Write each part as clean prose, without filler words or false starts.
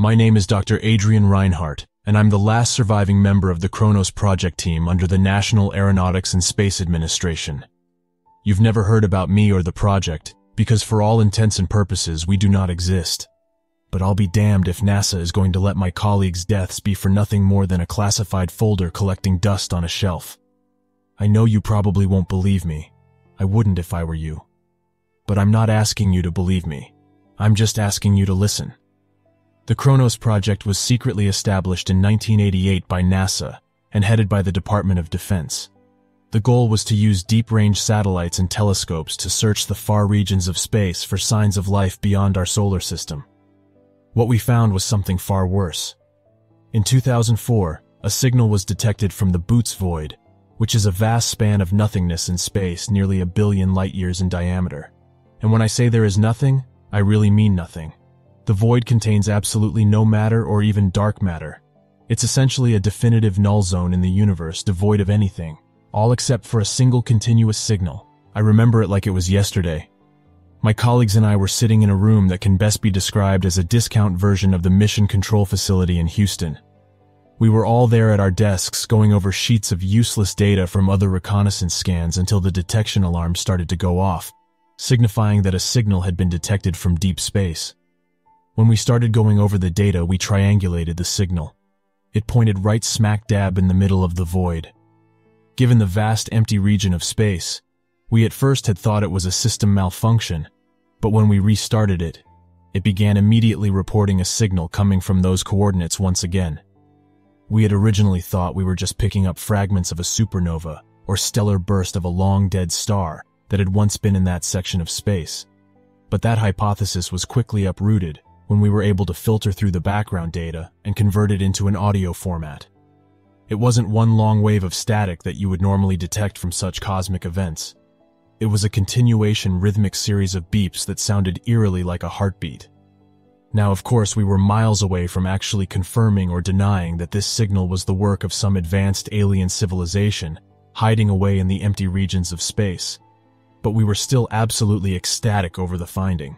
My name is Dr. Adrian Reinhart, and I'm the last surviving member of the Kronos Project team under the National Aeronautics and Space Administration. You've never heard about me or the project, because for all intents and purposes we do not exist. But I'll be damned if NASA is going to let my colleagues' deaths be for nothing more than a classified folder collecting dust on a shelf. I know you probably won't believe me. I wouldn't if I were you. But I'm not asking you to believe me. I'm just asking you to listen. The Kronos Project was secretly established in 1988 by NASA and headed by the Department of Defense. The goal was to use deep-range satellites and telescopes to search the far regions of space for signs of life beyond our solar system. What we found was something far worse. In 2004, a signal was detected from the Boötes void, which is a vast span of nothingness in space nearly 1 billion light-years in diameter. And when I say there is nothing, I really mean nothing. The void contains absolutely no matter or even dark matter. It's essentially a definitive null zone in the universe devoid of anything, all except for a single continuous signal. I remember it like it was yesterday. My colleagues and I were sitting in a room that can best be described as a discount version of the Mission Control Facility in Houston. We were all there at our desks going over sheets of useless data from other reconnaissance scans until the detection alarm started to go off, signifying that a signal had been detected from deep space. When we started going over the data, we triangulated the signal. It pointed right smack dab in the middle of the void. Given the vast empty region of space, we at first had thought it was a system malfunction, but when we restarted it, it began immediately reporting a signal coming from those coordinates once again. We had originally thought we were just picking up fragments of a supernova or stellar burst of a long-dead star that had once been in that section of space. But that hypothesis was quickly uprooted when we were able to filter through the background data and convert it into an audio format. It wasn't one long wave of static that you would normally detect from such cosmic events. It was a continuation rhythmic series of beeps that sounded eerily like a heartbeat. Now, of course, we were miles away from actually confirming or denying that this signal was the work of some advanced alien civilization hiding away in the empty regions of space. But we were still absolutely ecstatic over the finding.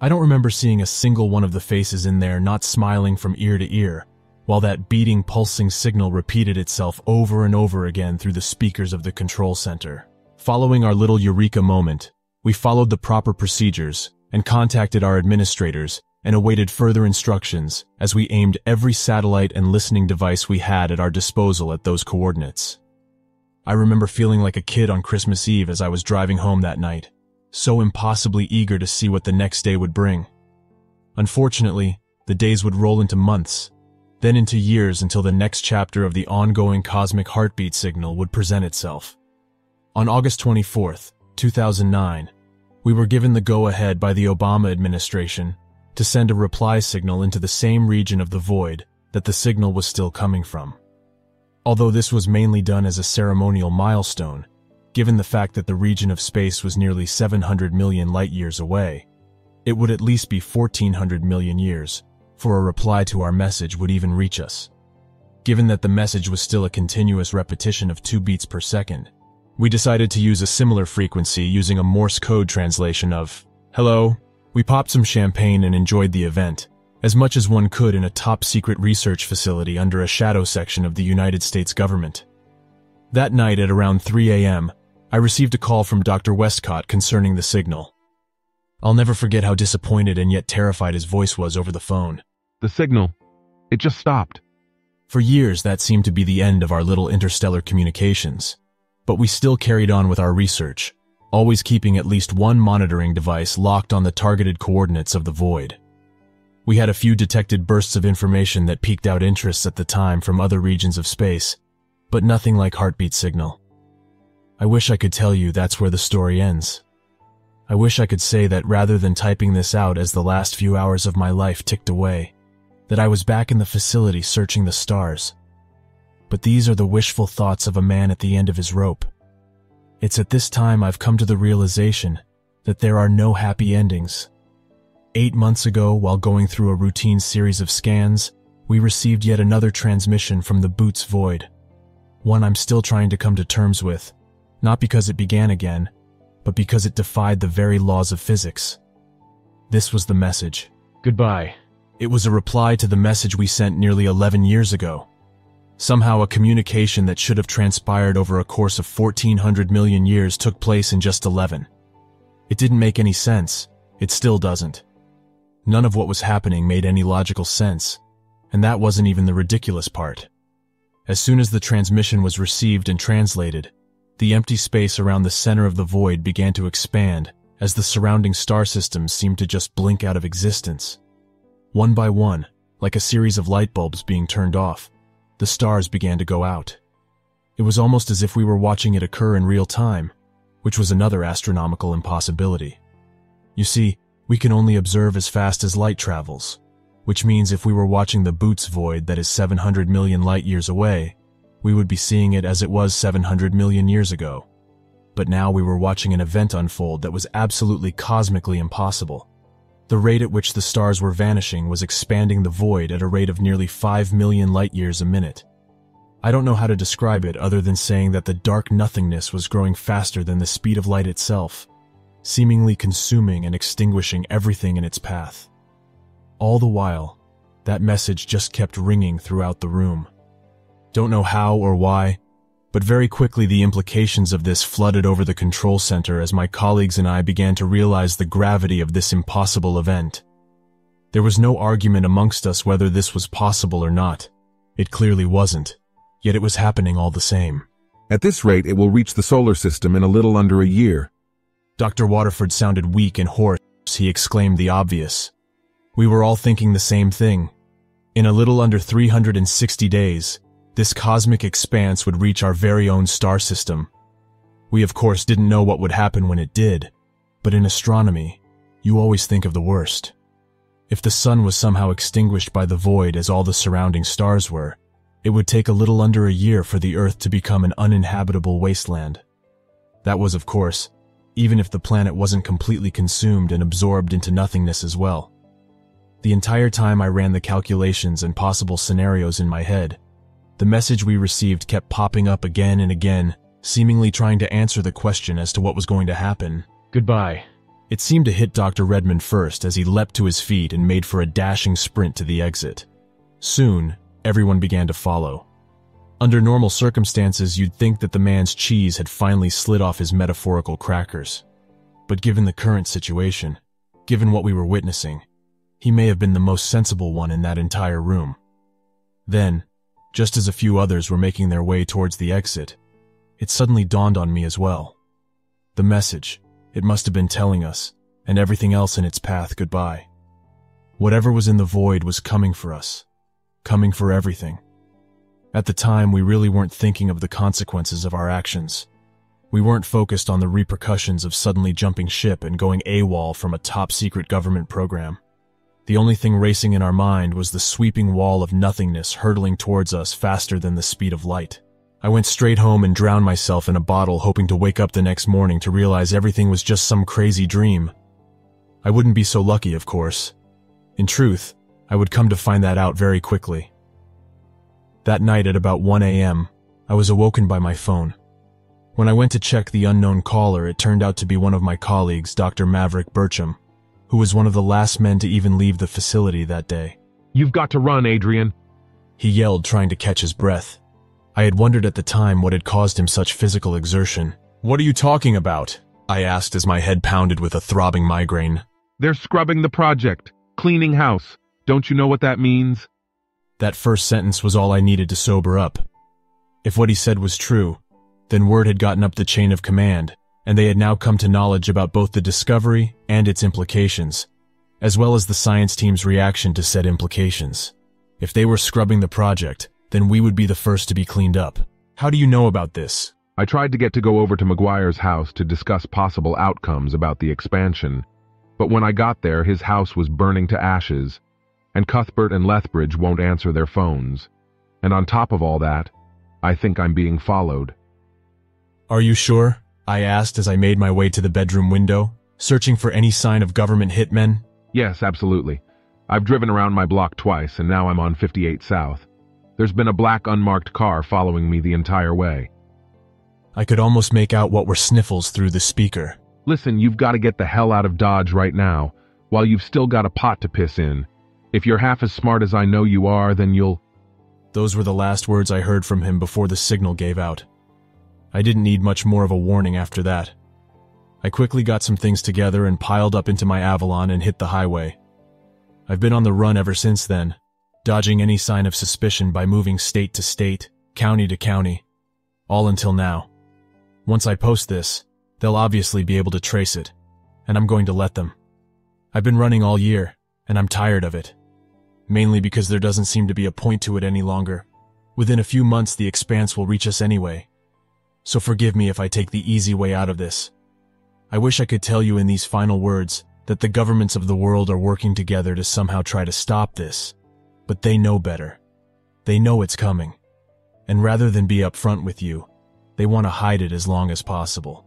I don't remember seeing a single one of the faces in there not smiling from ear to ear, while that beating, pulsing signal repeated itself over and over again through the speakers of the control center. Following our little eureka moment, we followed the proper procedures and contacted our administrators and awaited further instructions as we aimed every satellite and listening device we had at our disposal at those coordinates. I remember feeling like a kid on Christmas Eve as I was driving home that night, so impossibly eager to see what the next day would bring. Unfortunately, the days would roll into months, then into years until the next chapter of the ongoing cosmic heartbeat signal would present itself. On August 24, 2009, we were given the go-ahead by the Obama administration to send a reply signal into the same region of the void that the signal was still coming from. Although this was mainly done as a ceremonial milestone, given the fact that the region of space was nearly 700 million light-years away, it would at least be 1,400 million years for a reply to our message would even reach us. Given that the message was still a continuous repetition of 2 beats per second, we decided to use a similar frequency using a Morse code translation of, "Hello." We popped some champagne and enjoyed the event, as much as one could in a top-secret research facility under a shadow section of the United States government. That night at around 3 a.m., I received a call from Dr. Westcott concerning the signal. I'll never forget how disappointed and yet terrified his voice was over the phone. "The signal, it just stopped." For years, that seemed to be the end of our little interstellar communications. But we still carried on with our research, always keeping at least one monitoring device locked on the targeted coordinates of the void. We had a few detected bursts of information that piqued out interests at the time from other regions of space, but nothing like heartbeat signal. I wish I could tell you that's where the story ends. I wish I could say that rather than typing this out as the last few hours of my life ticked away, that I was back in the facility searching the stars. But these are the wishful thoughts of a man at the end of his rope. It's at this time I've come to the realization that there are no happy endings. 8 months ago, while going through a routine series of scans, we received yet another transmission from the Boötes void. One I'm still trying to come to terms with, not because it began again, but because it defied the very laws of physics. This was the message. Goodbye. It was a reply to the message we sent nearly 11 years ago. Somehow a communication that should have transpired over a course of 1,400 million years took place in just 11. It didn't make any sense. It still doesn't. None of what was happening made any logical sense, and that wasn't even the ridiculous part. As soon as the transmission was received and translated, the empty space around the center of the void began to expand as the surrounding star systems seemed to just blink out of existence. One by one, like a series of light bulbs being turned off, the stars began to go out. It was almost as if we were watching it occur in real time, which was another astronomical impossibility. You see, we can only observe as fast as light travels, which means if we were watching the Boötes void that is 700 million light-years away, we would be seeing it as it was 700 million years ago. But now we were watching an event unfold that was absolutely cosmically impossible. The rate at which the stars were vanishing was expanding the void at a rate of nearly 5 million light-years a minute. I don't know how to describe it other than saying that the dark nothingness was growing faster than the speed of light itself, seemingly consuming and extinguishing everything in its path. All the while, that message just kept ringing throughout the room. Don't know how or why, but very quickly the implications of this flooded over the control center as my colleagues and I began to realize the gravity of this impossible event. There was no argument amongst us whether this was possible or not. It clearly wasn't, yet it was happening all the same. At this rate, it will reach the solar system in a little under a year. Dr. Waterford sounded weak and hoarse. He exclaimed the obvious. We were all thinking the same thing. In a little under 360 days, this cosmic expanse would reach our very own star system. We of course didn't know what would happen when it did, but in astronomy, you always think of the worst. If the sun was somehow extinguished by the void as all the surrounding stars were, it would take a little under a year for the Earth to become an uninhabitable wasteland. That was, of course, even if the planet wasn't completely consumed and absorbed into nothingness as well. The entire time I ran the calculations and possible scenarios in my head, the message we received kept popping up again and again, seemingly trying to answer the question as to what was going to happen. Goodbye. It seemed to hit Dr. Redmond first as he leapt to his feet and made for a dashing sprint to the exit. Soon, everyone began to follow. Under normal circumstances, you'd think that the man's cheese had finally slid off his metaphorical crackers. But given the current situation, given what we were witnessing, he may have been the most sensible one in that entire room. Then, just as a few others were making their way towards the exit, it suddenly dawned on me as well. The message, it must have been telling us, and everything else in its path, goodbye. Whatever was in the void was coming for us, coming for everything. At the time, we really weren't thinking of the consequences of our actions. We weren't focused on the repercussions of suddenly jumping ship and going AWOL from a top-secret government program. The only thing racing in our mind was the sweeping wall of nothingness hurtling towards us faster than the speed of light. I went straight home and drowned myself in a bottle, hoping to wake up the next morning to realize everything was just some crazy dream. I wouldn't be so lucky, of course. In truth, I would come to find that out very quickly. That night at about 1 a.m., I was awoken by my phone. When I went to check the unknown caller, it turned out to be one of my colleagues, Dr. Maverick Burcham, who was one of the last men to even leave the facility that day. You've got to run, Adrian, he yelled, trying to catch his breath. I had wondered at the time what had caused him such physical exertion. What are you talking about? I asked as my head pounded with a throbbing migraine. They're scrubbing the project, cleaning house. Don't you know what that means? That first sentence was all I needed to sober up. If what he said was true, then word had gotten up the chain of command, and they had now come to knowledge about both the discovery and its implications, as well as the science team's reaction to said implications. If they were scrubbing the project, then we would be the first to be cleaned up. How do you know about this? I tried to go over to McGuire's house to discuss possible outcomes about the expansion, but when I got there, his house was burning to ashes, and Cuthbert and Lethbridge won't answer their phones. And on top of all that, I think I'm being followed. Are you sure? I asked as I made my way to the bedroom window, searching for any sign of government hitmen. Yes, absolutely. I've driven around my block twice, and now I'm on 58 South. There's been a black unmarked car following me the entire way. I could almost make out what were sniffles through the speaker. Listen, you've got to get the hell out of Dodge right now, while you've still got a pot to piss in. If you're half as smart as I know you are, then you'll... Those were the last words I heard from him before the signal gave out. I didn't need much more of a warning after that. I quickly got some things together and piled up into my Avalon and hit the highway. I've been on the run ever since then, dodging any sign of suspicion by moving state to state, county to county, all until now. Once I post this, they'll obviously be able to trace it, and I'm going to let them. I've been running all year, and I'm tired of it. Mainly because there doesn't seem to be a point to it any longer. Within a few months the expanse will reach us anyway. So forgive me if I take the easy way out of this. I wish I could tell you in these final words that the governments of the world are working together to somehow try to stop this. But they know better. They know it's coming. And rather than be upfront with you, they want to hide it as long as possible.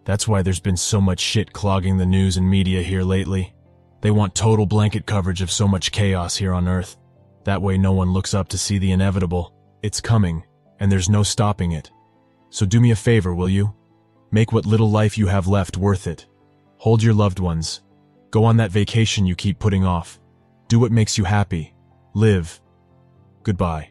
That's why there's been so much shit clogging the news and media here lately. They want total blanket coverage of so much chaos here on Earth. That way no one looks up to see the inevitable. It's coming, and there's no stopping it. So do me a favor, will you? Make what little life you have left worth it. Hold your loved ones. Go on that vacation you keep putting off. Do what makes you happy. Live. Goodbye.